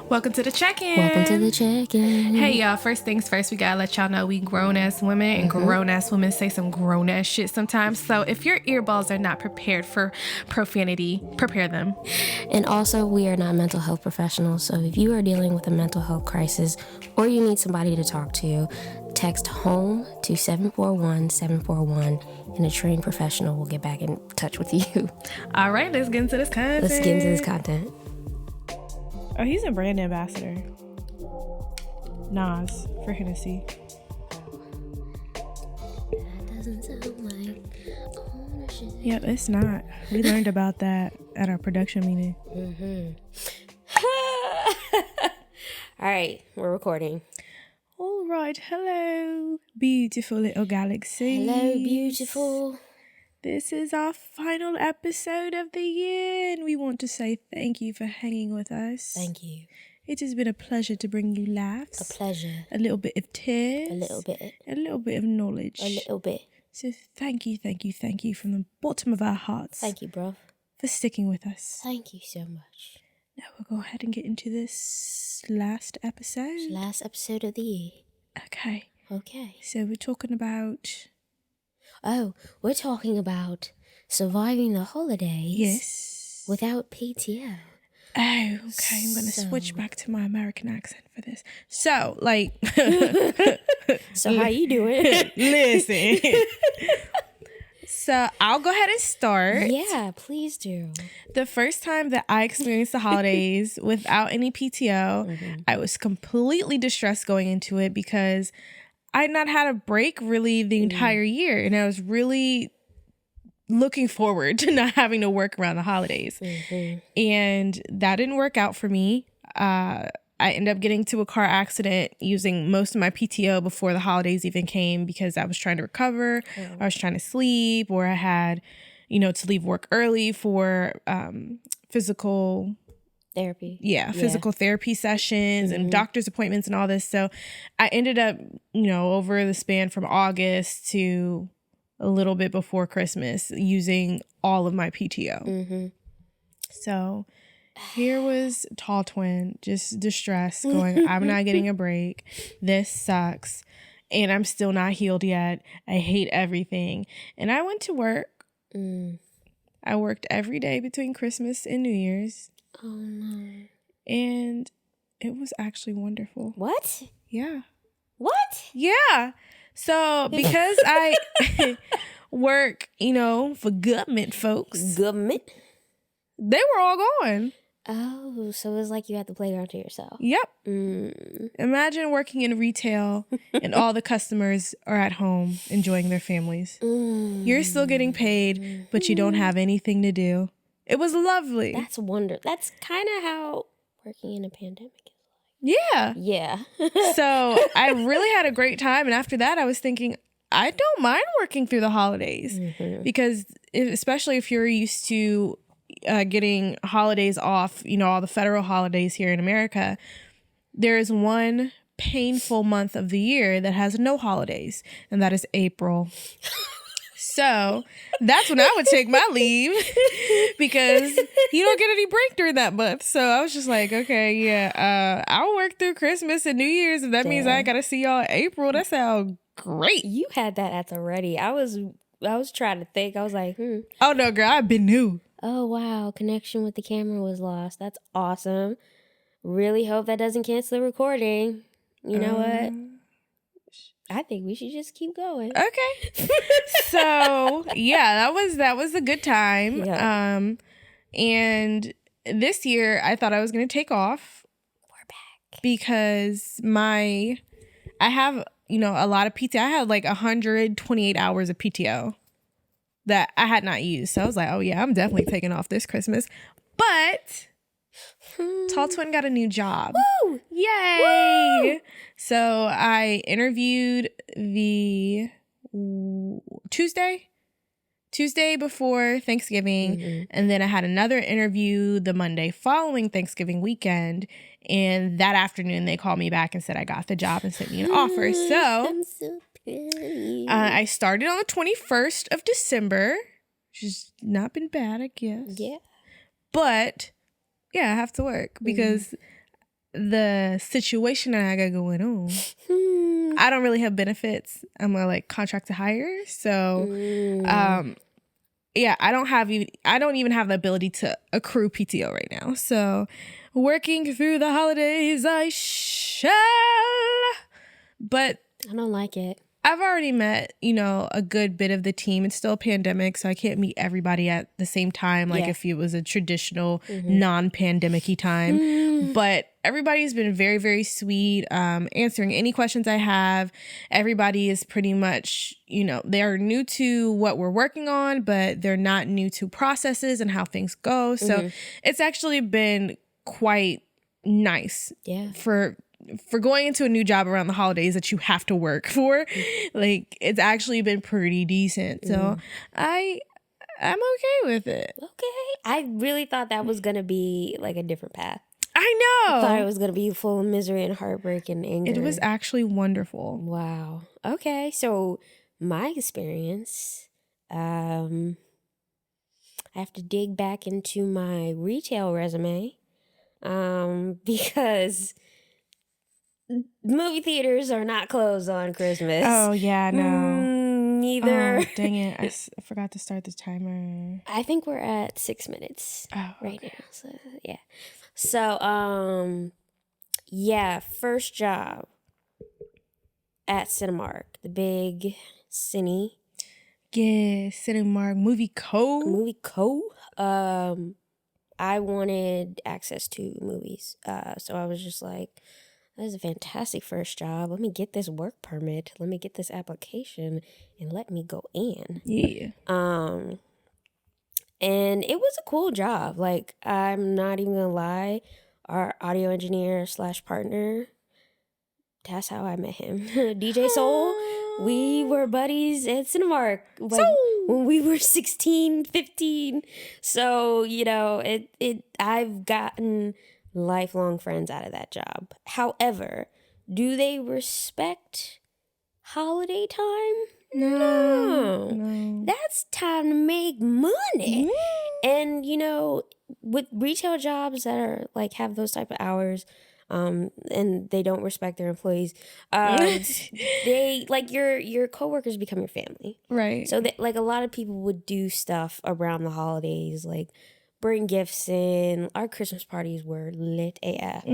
Welcome to the check-in. Welcome to the check-in. Hey, y'all. First things first, we gotta let y'all know we grown-ass women, and grown-ass women say some grown-ass shit sometimes. So if your earballs are not prepared for profanity, prepare them. And also, we are not mental health professionals, so if you are dealing with a mental health crisis or you need somebody to talk to, text HOME to 741-741, and a trained professional will get back in touch with you. All right, let's get into this content. Oh, he's a brand ambassador. Nas for Hennessy. That doesn't sound like ownership. Yep, it's not. We learned about that at our production meeting. All right, we're recording. All right, hello, beautiful little galaxy. Hello, beautiful. This is our final episode of the year, and we want to say thank you for hanging with us. Thank you. It has been a pleasure to bring you laughs. A pleasure. A little bit of tears. A little bit. A little bit of knowledge. A little bit. So thank you from the bottom of our hearts. Thank you, bro. For sticking with us. Thank you so much. Now we'll go ahead and get into this last episode. Last episode of the year. Okay. So we're talking about... Oh, we're talking about surviving the holidays. Yes. Without PTO. Oh, okay. I'm going to switch back to my American accent for this. So, like... So how you doing? Listen. So, I'll go ahead and start. Yeah, please do. The first time that I experienced the holidays without any PTO, I was completely distressed going into it because I had not had a break really the entire year. And I was really looking forward to not having to work around the holidays. And that didn't work out for me. I ended up getting to a car accident using most of my PTO before the holidays even came because I was trying to recover. I was trying to sleep, or I had, to leave work early for physical therapy. Physical therapy sessions and doctor's appointments and all this. So I ended up, over the span from August to a little bit before Christmas using all of my PTO. So here was Tall Twin, just distressed, going, I'm not getting a break. This sucks. And I'm still not healed yet. I hate everything. And I went to work. I worked every day between Christmas and New Year's. Oh, no. And it was actually wonderful. What? Yeah. What? Yeah. So because I work, for government folks. Government? They were all gone. Oh, so it was like you had the playground to yourself. Yep. Imagine working in retail and all the customers are at home enjoying their families. You're still getting paid, but you don't have anything to do. It was lovely. That's That's kind of how working in a pandemic is like. Yeah. So I really had a great time. And after that, I was thinking, I don't mind working through the holidays because especially if you're used to getting holidays off, all the federal holidays here in America, there is one painful month of the year that has no holidays, and that is April. So that's when I would take my leave because you don't get any break during that month. So I was just like, okay, I'll work through Christmas and New Year's. If that means I got to see y'all in April, that sounds great. You had that at the ready. I was trying to think. I was like, Oh, no, girl, I've been new. Oh, wow. Connection with the camera was lost. That's awesome. Really hope that doesn't cancel the recording. You know what? I think we should just keep going. Okay. So, yeah, that was a good time. Yeah. And this year I thought I was going to take off. We're back. Because I have, a lot of PTO. I had like 128 hours of PTO that I had not used. So I was like, oh yeah, I'm definitely taking off this Christmas. But Tall Twin got a new job. Woo! Yay! Woo! So I interviewed the Tuesday before Thanksgiving. And then I had another interview the Monday following Thanksgiving weekend. And that afternoon they called me back and said I got the job and sent me an offer. So I'm so pretty. I started on the 21st of December, which has not been bad, I guess. Yeah. But yeah, I have to work because the situation that I got going on, I don't really have benefits. I'm a like contract to hire, so yeah, I don't even have the ability to accrue PTO right now. So working through the holidays, I shall. But I don't like it. I've already met, a good bit of the team. It's still a pandemic, so I can't meet everybody at the same time, like if it was a traditional non-pandemic-y time. But everybody's been very, very sweet, answering any questions I have. Everybody is pretty much, they are new to what we're working on, but they're not new to processes and how things go. So it's actually been quite nice for going into a new job around the holidays that you have to work for. Like, it's actually been pretty decent. So I'm okay with it. Okay. I really thought that was going to be like a different path. I know. I thought it was going to be full of misery and heartbreak and anger. It was actually wonderful. Wow. Okay. So my experience, I have to dig back into my retail resume because movie theaters are not closed on Christmas. Oh, yeah, no. Neither. Oh, dang it. I forgot to start the timer. I think we're at 6 minutes right now. So, yeah. So, first job at Cinemark, the big cine. Yeah, Cinemark, Movie Co. I wanted access to movies. So I was just like, that is a fantastic first job. Let me get this work permit. Let me get this application and let me go in. Yeah. And it was a cool job. Like, I'm not even gonna lie. Our audio engineer / partner, that's how I met him. DJ Soul. We were buddies at Cinemark when we were 16, 15. So, I've gotten lifelong friends out of that job. However, do they respect holiday time? No. That's time to make money. And, with retail jobs that are like have those type of hours, and they don't respect their employees, they like your coworkers become your family. Right. So that, like, a lot of people would do stuff around the holidays, like bring gifts in. Our Christmas parties were lit AF.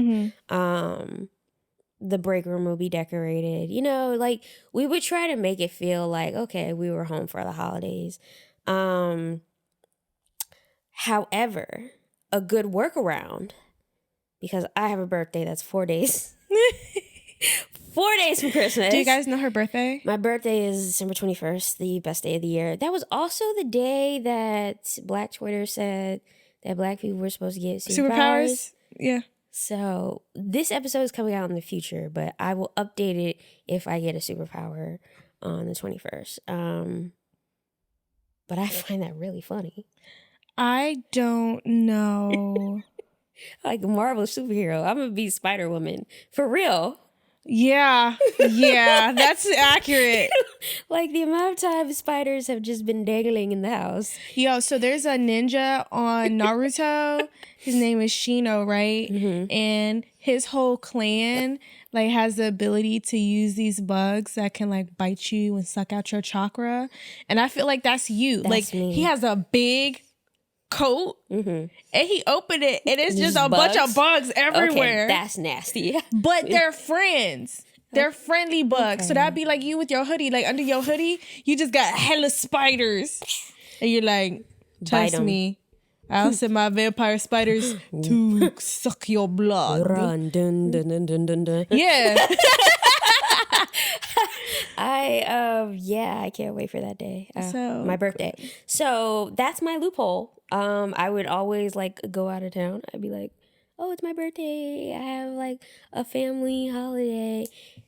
The break room would be decorated. Like, we would try to make it feel like, okay, we were home for the holidays. However, a good workaround, because I have a birthday that's 4 days. 4 days from Christmas. Do you guys know her birthday? My birthday is December 21st, the best day of the year. That was also the day that Black Twitter said that Black people were supposed to get superpowers. Yeah. So this episode is coming out in the future, but I will update it if I get a superpower on the 21st. But I find that really funny. I don't know. Like a Marvel superhero. I'm going to be Spider-Woman. For real. Yeah, that's accurate. Like, the amount of times spiders have just been dangling in the house. Yo, so there's a ninja on Naruto. His name is Shino, right? And his whole clan like has the ability to use these bugs that can like bite you and suck out your chakra. And I feel like that's you. That's like me. He has a big coat and he opened it and it's just a bugs? bunch of bugs everywhere. Okay, that's nasty. But they're friends. They're friendly bugs. Okay. So that'd be like you with your hoodie. Like, under your hoodie, you just got hella spiders. And you're like, trust me, I'll send my vampire spiders to suck your blood. Run, dun, dun, dun, dun, dun, dun. Yeah. I can't wait for that day. My birthday. So that's my loophole. I would always like go out of town. I'd be like, oh, it's my birthday. I have like a family holiday.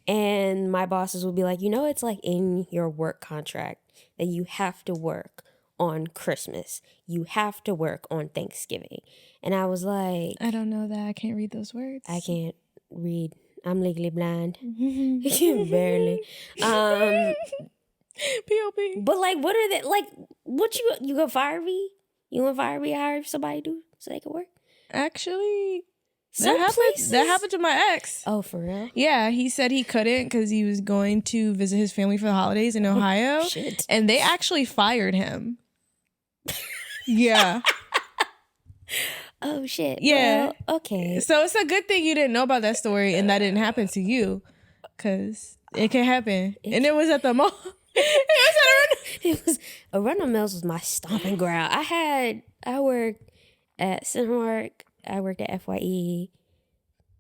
And my bosses would be like, it's like in your work contract that you have to work on Christmas. You have to work on Thanksgiving. And I was like, I don't know that. I can't read those words. I can't read. I'm legally blind. Barely. P.O.P. But like, what are they, like, what you gonna fire me? You gonna fire me? Hire somebody to do so they can work? Actually, That happened to my ex. Oh, for real? Yeah, he said he couldn't because he was going to visit his family for the holidays in Ohio. Shit. And they actually fired him. Yeah. Oh, shit. Yeah. Well, okay. So it's a good thing you didn't know about that story and that didn't happen to you. Because it can happen. And it was at the mall. Arundel Mills was my stomping ground. I worked at Cinemark. I worked at FYE,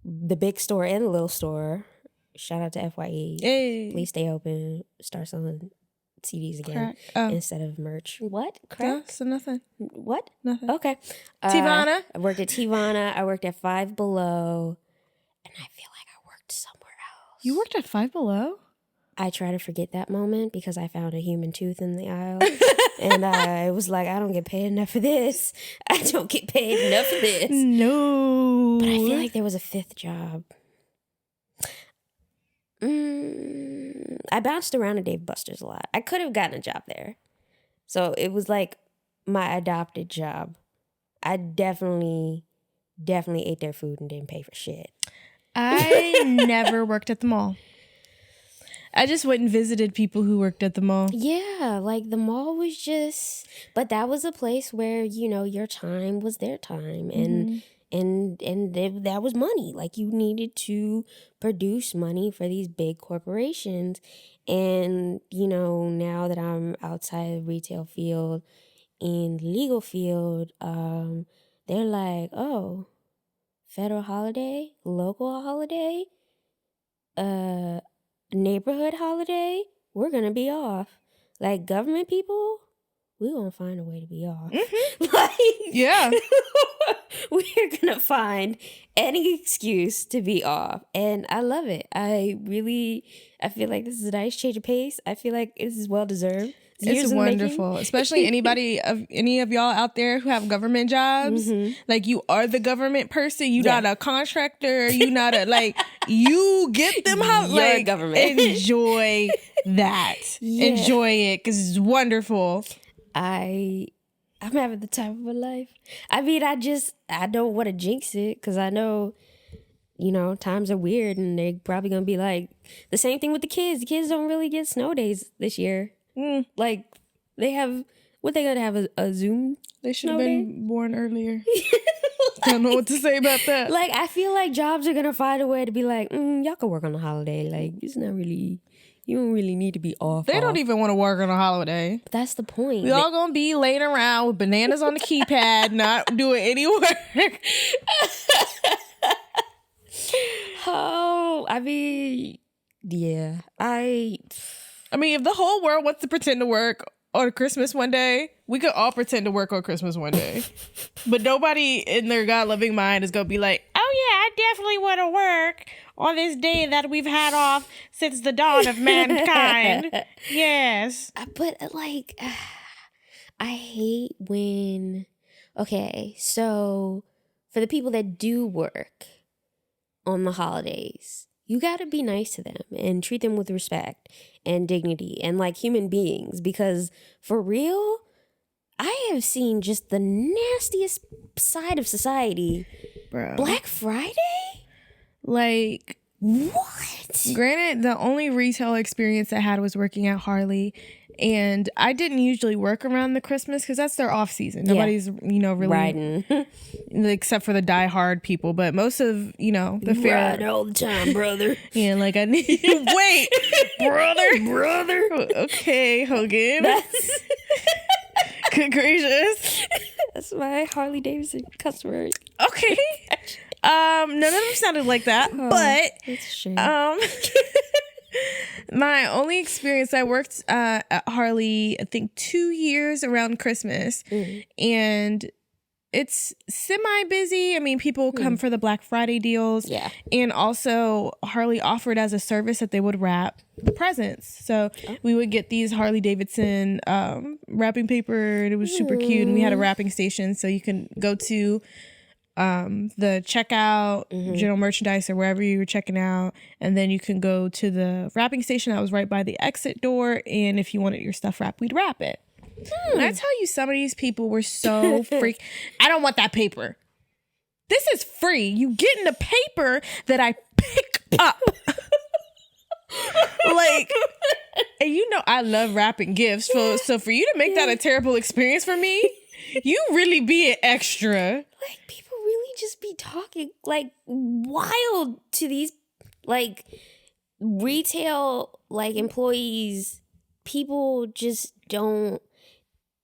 the big store and the little store. Shout out to FYE. Hey. Please stay open. Start selling CDs again instead of merch. What? Crack? So nothing. What? Nothing. Okay. Tivana. I worked at Tivana. I worked at Five Below. And I feel like I worked somewhere else. You worked at Five Below? I try to forget that moment because I found a human tooth in the aisle. And I was like, I don't get paid enough for this. I don't get paid enough for this. No. But I feel like there was a fifth job. I bounced around at Dave Buster's a lot. I could have gotten a job there. So it was like my adopted job. I definitely ate their food and didn't pay for shit. I never worked at the mall. I just went and visited people who worked at the mall. Yeah, like the mall was just, but that was a place where, you know, your time was their time and that was money. Like you needed to produce money for these big corporations. And, you know, now that I'm outside the retail field in the legal field, they're like, oh, federal holiday, local holiday, neighborhood holiday, we're gonna be off. Like government people, we're gonna find a way to be off. Yeah. We're gonna find any excuse to be off. And I love it. I feel like this is a nice change of pace. I feel like this is well deserved. It's wonderful, especially any of y'all out there who have government jobs. Like you are the government person. You not a contractor. You not a you get them how like government. Enjoy that. Yeah. Enjoy it because it's wonderful. I'm having the time of my life. I mean, I don't want to jinx it because I know, you know, times are weird and they're probably gonna be like the same thing with the kids. The kids don't really get snow days this year. Like they have they gonna have a Zoom? They should have been born earlier. Don't know what to say about that. Like I feel like jobs are gonna find a way to be like, y'all can work on a holiday. Like it's not really, you don't really need to be off. They don't even want to work on a holiday. But that's the point. We all gonna be laying around with bananas on the keypad, not doing any work. Oh, I mean, yeah, I mean, if the whole world wants to pretend to work on Christmas one day, we could all pretend to work on Christmas one day. But nobody in their God-loving mind is going to be like, oh yeah, I definitely want to work on this day that we've had off since the dawn of mankind. Yes. But like, I hate when, okay, so for the people that do work on the holidays, you got to be nice to them and treat them with respect and dignity and like human beings, because for real, I have seen just the nastiest side of society. Bro. Black Friday? Like, what? Granted, the only retail experience I had was working at Harley. And I didn't usually work around the Christmas because that's their off season. Nobody's, really riding, except for the diehard people. But most of, the fair ride all the time, brother. Yeah, like I need. Wait, brother. Okay, Hogan. Good gracious. That's my Harley Davidson customer. Okay. None of them sounded like that, but it's a shame. My only experience, I worked at Harley, I think 2 years around Christmas, and it's semi-busy. I mean, people come for the Black Friday deals, and also Harley offered as a service that they would wrap the presents. So we would get these Harley Davidson wrapping paper, and it was super cute, and we had a wrapping station, so you can go to the checkout, general merchandise, or wherever you were checking out, and then you can go to the wrapping station that was right by the exit door, and if you wanted your stuff wrapped, we'd wrap it. And I tell you, some of these people were so I don't want that paper. This is free. You get in the paper that I pick up. Like, and you know I love wrapping gifts. So for you to make that a terrible experience for me, you really be an extra. Like, people really just be talking like wild to these like retail like employees. People just don't.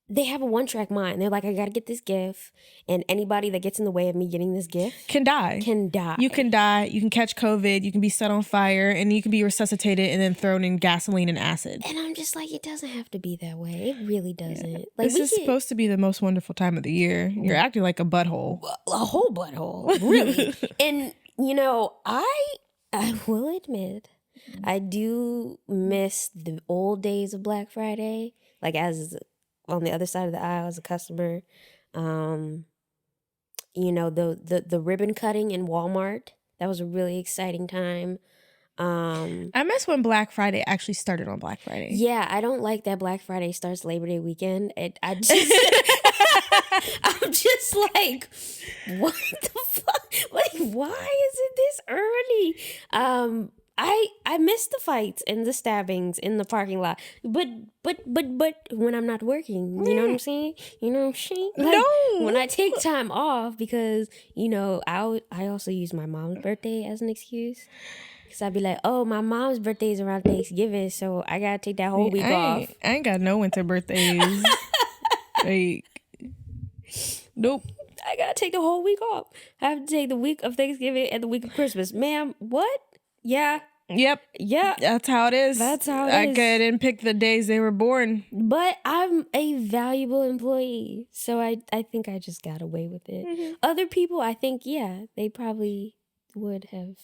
They have a one-track mind. They're like, I gotta get this gift, and anybody that gets in the way of me getting this gift can die. You can die. You can catch COVID. You can be set on fire, and you can be resuscitated and then thrown in gasoline and acid. And I'm just like, it doesn't have to be that way. It really doesn't. Yeah. Like, this is supposed to be the most wonderful time of the year. You're acting like a butthole. A whole butthole, really. And you know, I will admit, I do miss the old days of Black Friday. Like, as on the other side of the aisle as a customer, you know, the ribbon cutting in Walmart, that was a really exciting time. I miss when Black Friday actually started on Black Friday. Yeah, I don't like that Black Friday starts Labor Day weekend. I just I'm just like, what the fuck? Like, why is it this early? I miss the fights and the stabbings in the parking lot. But when I'm not working, you know what I'm saying? You know what I'm saying? Like, no. When I take time off, because, you know, I also use my mom's birthday as an excuse. Because I'd be like, oh, my mom's birthday is around Thanksgiving, so I got to take that whole week off. I ain't got no winter birthdays. Like, nope. I got to take the whole week off. I have to take the week of Thanksgiving and the week of Christmas. Ma'am, what? Yeah. Yep. Yeah. That's how it is. That's how it is. I couldn't pick the days they were born. But I'm a valuable employee, so I think I just got away with it. Mm-hmm. Other people, I think, yeah, they probably would have...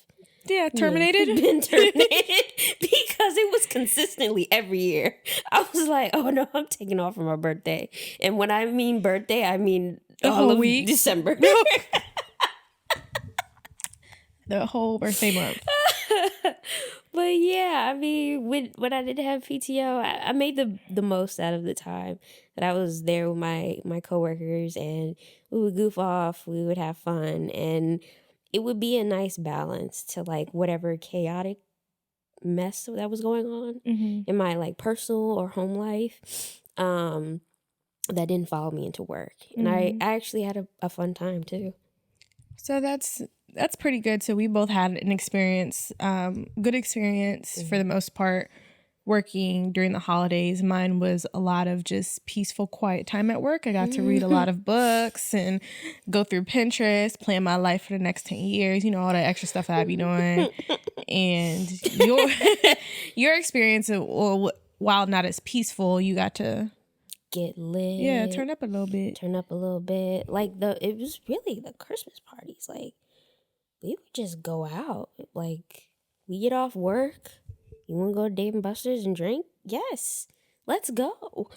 Yeah, terminated? Been terminated because it was consistently every year. I was like, oh no, I'm taking off for my birthday. And when I mean birthday, I mean the whole week. December. The whole birthday month. But yeah, I mean, when I didn't have PTO, I made the most out of the time that I was there with my coworkers, and we would goof off, we would have fun, and it would be a nice balance to like whatever chaotic mess that was going on in my like personal or home life that didn't follow me into work. And I actually had a fun time too. So that's pretty good. So we both had an experience, good experience for the most part, working during the holidays. Mine was a lot of just peaceful, quiet time at work. I got to read a lot of books and go through Pinterest, plan my life for the next 10 years, you know, all that extra stuff that I be doing. And your experience, while not as peaceful, you got to get lit. Yeah, turn up a little bit. Like it was really the Christmas parties. Like, we would just go out. Like, we get off work. You want to go to Dave & Buster's and drink? Yes. Let's go. Ho,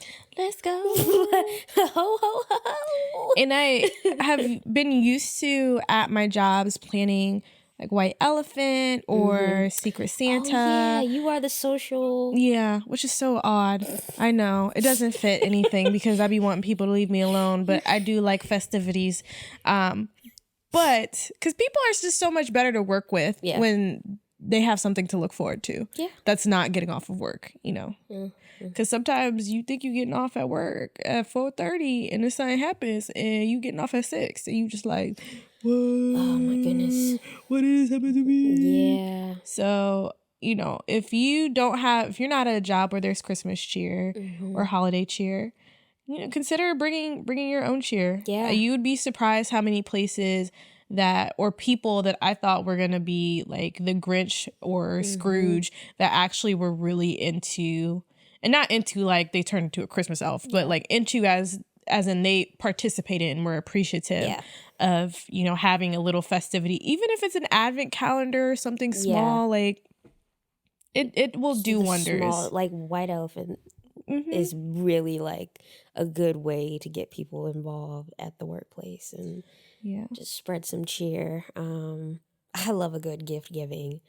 ho, ho. And I have been used to, at my jobs, planning like White Elephant or Secret Santa. Oh, yeah, you are the social. Yeah, which is so odd. I know. It doesn't fit anything because I be wanting people to leave me alone, but I do like festivities. But because people are just so much better to work with when they have something to look forward to. Yeah. That's not getting off of work, you know. Because sometimes you think you're getting off at work at 4:30 and then something happens and you getting off at 6 and you just like, what? Oh my goodness. What is happening to me? Yeah. So, you know, if you're not at a job where there's Christmas cheer or holiday cheer, you know, consider bringing your own cheer. Yeah. You would be surprised how many places or people that I thought were going to be like the Grinch or Scrooge that actually were really into, and not into like they turned into a Christmas elf, but like into as in they participated and were appreciative of, you know, having a little festivity, even if it's an advent calendar or something small, like it will do wonders. Small, like White Elephant is really like a good way to get people involved at the workplace and just spread some cheer. I love a good gift giving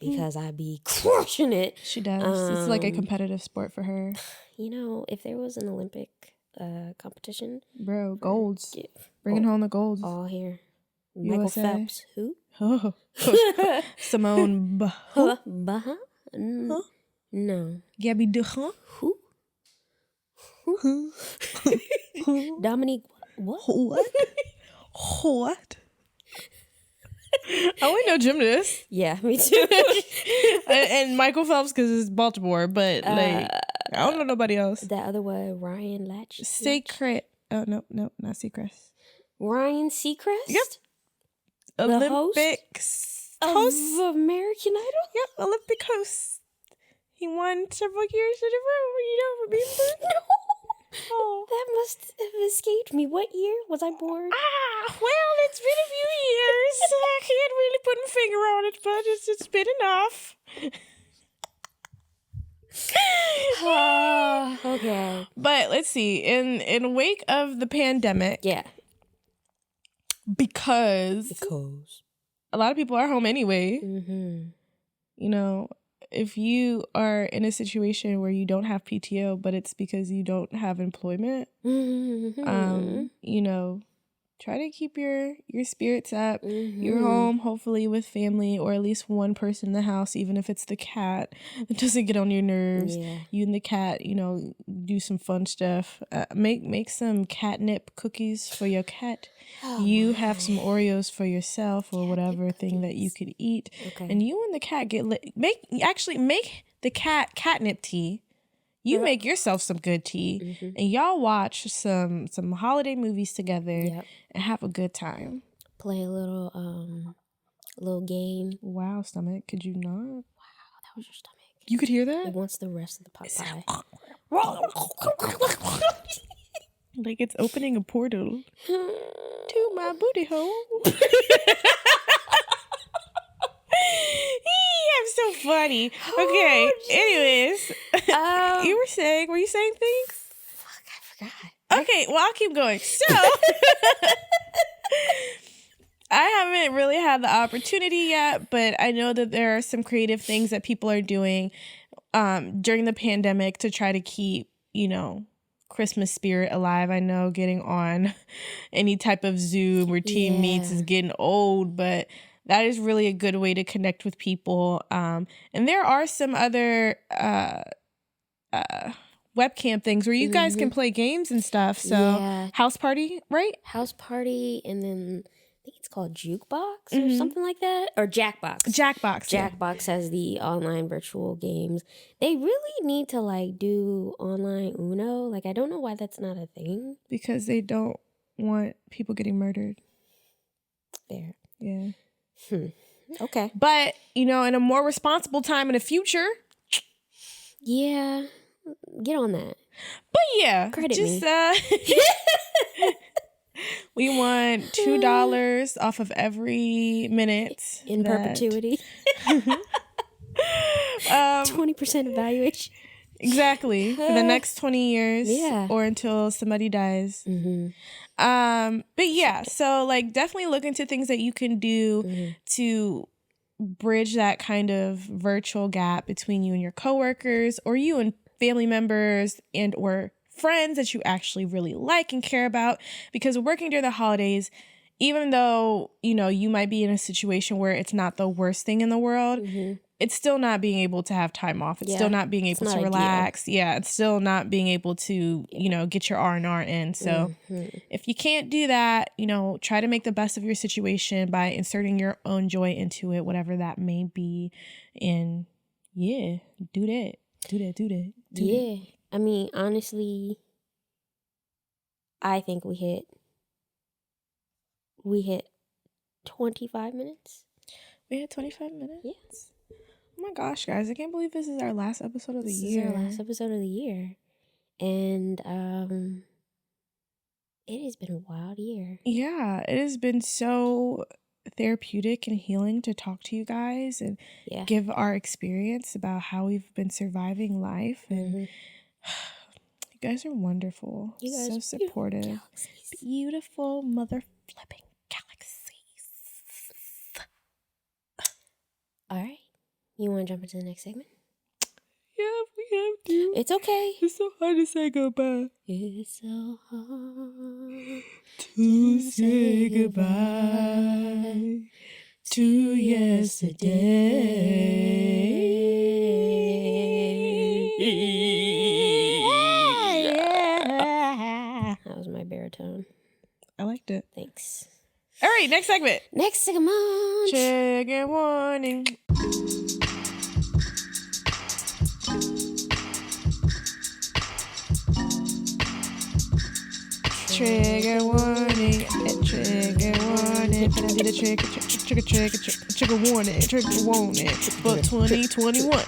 because I be crushing it. She does. It's like a competitive sport for her. You know, if there was an Olympic competition, bro, golds, bringing home the golds, all here. Michael USA. Phelps. Who? Oh. Simone Huh? Huh? No. Gabby Duchamp. Who? Dominique. What? What? What? I only know gymnasts. Yeah, me too. And Michael Phelps because it's Baltimore, but like I don't know nobody else. That other one, Ryan Latch. Secret. Oh no, not Secret. Ryan Seacrest? Yep. The Olympics host of American Idol? Yep, Olympic host. He won several years in a row. You don't remember? No. Oh. That must have escaped me. What year was I born? Well, it's been a few years. I can't really put my finger on it, but it's been enough. Okay. But let's see. In wake of the pandemic, Yeah. because a lot of people are home anyway. Mm-hmm. You know, if you are in a situation where you don't have PTO, but it's because you don't have employment, Mm-hmm. you know, try to keep your spirits up. Mm-hmm. You're home, hopefully with family or at least one person in the house, even if it's the cat. It doesn't get on your nerves. Yeah. You and the cat, you know, do some fun stuff. Make some catnip cookies for your cat. You have some Oreos for yourself or whatever thing that you could eat. Okay. And you and the cat make the cat catnip tea. You make yourself some good tea, and y'all watch some holiday movies together and have a good time. Play a little game. Wow, stomach, could you not? Wow, that was your stomach. You could hear that? It wants the rest of the pot pie. Like it's opening a portal to my booty hole. I'm so funny. Okay. Anyways, were you saying things? Fuck, I forgot. Okay, well, I'll keep going. So, I haven't really had the opportunity yet, but I know that there are some creative things that people are doing during the pandemic to try to keep, you know, Christmas spirit alive. I know getting on any type of Zoom or team meets is getting old, but that is really a good way to connect with people. And there are some other webcam things where you guys can play games and stuff. So house party, right? House party, and then I think it's called Jukebox or something like that, or Jackbox. Jackbox has the online virtual games. They really need to like do online Uno. Like I don't know why that's not a thing. Because they don't want people getting murdered. Fair. Yeah. Okay. But, you know, in a more responsible time in the future. Yeah. Get on that. But yeah. Credit just, me. We want $2 off of every minute. In perpetuity. 20% evaluation. Exactly. For the next 20 years. Yeah. Or until somebody dies. But yeah, so like definitely look into things that you can do to bridge that kind of virtual gap between you and your coworkers, or you and family members, and or friends that you actually really like and care about. Because working during the holidays, even though, you know, you might be in a situation where it's not the worst thing in the world, it's still not being able to have time off. It's still not being able to relax. Ideal. Yeah, it's still not being able to, you know, get your R&R in. So if you can't do that, you know, try to make the best of your situation by inserting your own joy into it, whatever that may be. And yeah, do that. Do that. Yeah. I mean, honestly, I think we hit 25 minutes. We had 25 minutes? Yes. Oh my gosh, guys, I can't believe this is our last episode of the year. This is our last episode of the year. And it has been a wild year. Yeah, it has been so therapeutic and healing to talk to you guys and give our experience about how we've been surviving life. And you guys are wonderful. You guys so supportive. Beautiful mother flipping galaxies. All right. You want to jump into the next segment? Yeah, we have to. It's okay. It's so hard to say goodbye. It's so hard To say goodbye to yesterday. That was my baritone. I liked it. Thanks. All right, next segment. Next segment. Trigger warning. Trigger warning. Trigger warning. Trigger warning. Trigger warning for 2021.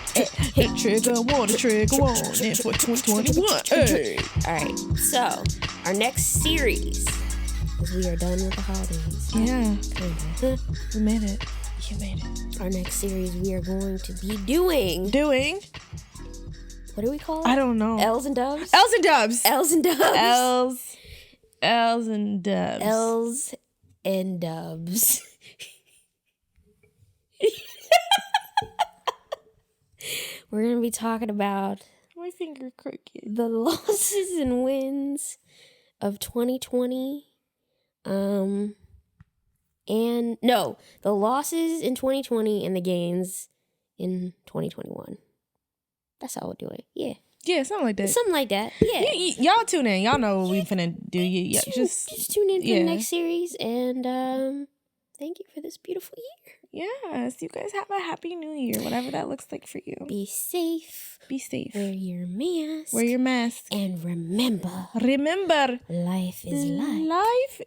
Hey, trigger warning. Trigger warning for 2021. Hey. All right. So our next series, because we are done with the holidays. Yeah, Kinda. we made it. You made it. Our next series, we are going to be doing. What do we call it? I don't know. L's and Dubs. L's and Dubs. L's and Dubs. L's and Dubs. L's and Dubs. We're going to be talking about My finger crooked. the losses and wins of 2020. The losses in 2020 and the gains in 2021. That's how we'll do it. Yeah. Yeah, something like that. Something like that. Yeah. Y'all tune in. Y'all know what we finna do. Yeah, Just tune in for the next series, and thank you for this beautiful year. Yes, you guys have a happy new year, whatever that looks like for you. Be safe. Be safe. Wear your mask. Wear your mask. And remember, life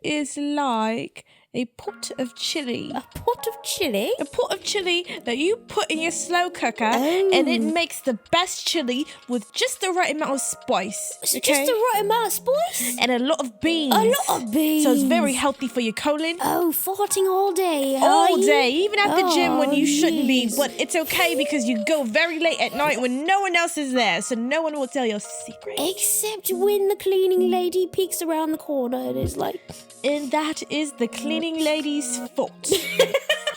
is like a pot of chili. a pot of chili. A pot of chili that you put in your slow cooker, and it makes the best chili with just the right amount of spice. So Okay? just the right amount of spice. And a lot of beans. A lot of beans. So it's very healthy for your colon. Oh, farting all day. All day, even at the gym when you shouldn't be. yes. But it's okay because you go very late at night when no one else is there, so no one will tell your secret. Except when the cleaning lady peeks around the corner and is like, And that is the cleaning lady's fault.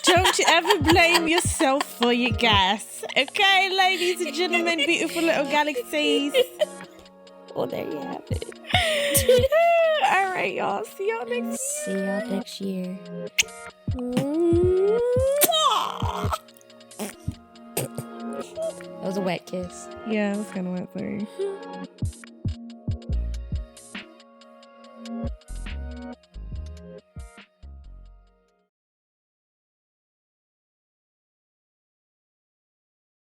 Don't ever blame yourself for your gas. Okay, ladies and gentlemen, beautiful little galaxies. well, there you have it. All right, y'all. See y'all next. See y'all next year. That was a wet kiss. Yeah, that's kind of wet. Sorry.